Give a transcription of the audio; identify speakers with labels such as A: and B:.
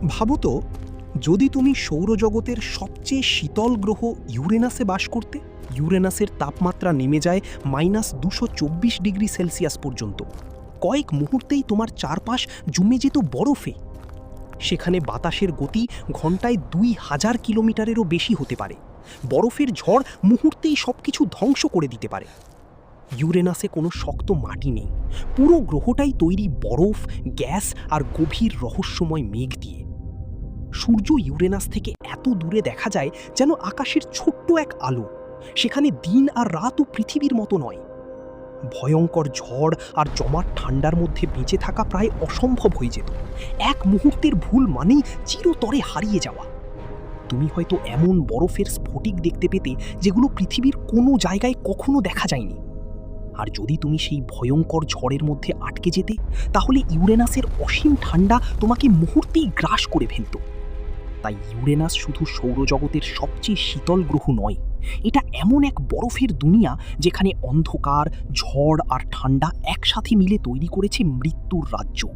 A: ভাবো তো, যদি তুমি সৌরজগতের সবচেয়ে শীতল গ্রহ ইউরেনাসে বাস করতে। ইউরেনাসের তাপমাত্রা নেমে যায় -224 ডিগ্রি সেলসিয়াস পর্যন্ত। কয়েক মুহূর্তেই তোমার চারপাশ জমে যেত বরফে। সেখানে বাতাসের গতি ঘন্টায় 2000 কিলোমিটারেরও বেশি হতে পারে। বরফের ঝড় মুহূর্তেই সবকিছু ধ্বংস করে দিতে পারে। ইউরেনাসে কোনো শক্ত মাটি নেই। পুরো গ্রহটাই তৈরি বরফ, গ্যাস আর গভীর রহস্যময় মেঘ দিয়ে। সূর্য ইউরেনাস থেকে এত দূরে দেখা যায় যেন আকাশের ছোট্ট এক আলো। সেখানে দিন আর রাতও পৃথিবীর মতো নয়। ভয়ঙ্কর ঝড় আর জমাট ঠান্ডার মধ্যে বেঁচে থাকা প্রায় অসম্ভব হয়ে যেত। এক মুহূর্তের ভুল মানেই চিরতরে হারিয়ে যাওয়া। তুমি হয়তো এমন বরফের স্ফটিক দেখতে পেতে যেগুলো পৃথিবীর কোনো জায়গায় কখনো দেখা যায়নি। আর যদি তুমি সেই ভয়ঙ্কর ঝড়ের মধ্যে আটকে যেতে, তাহলে ইউরেনাসের অসীম ঠান্ডা তোমাকে মুহূর্তেই গ্রাস করে ফেলত। তাই ইউরেনাস শুধু সৌরজগতের সবচেয়ে শীতল গ্রহ নয়, এটা এমন এক বরফের দুনিয়া যেখানে অন্ধকার, ঝড় আর ঠান্ডা একসাথে মিলে তৈরি করেছে মৃত্যুর রাজ্য।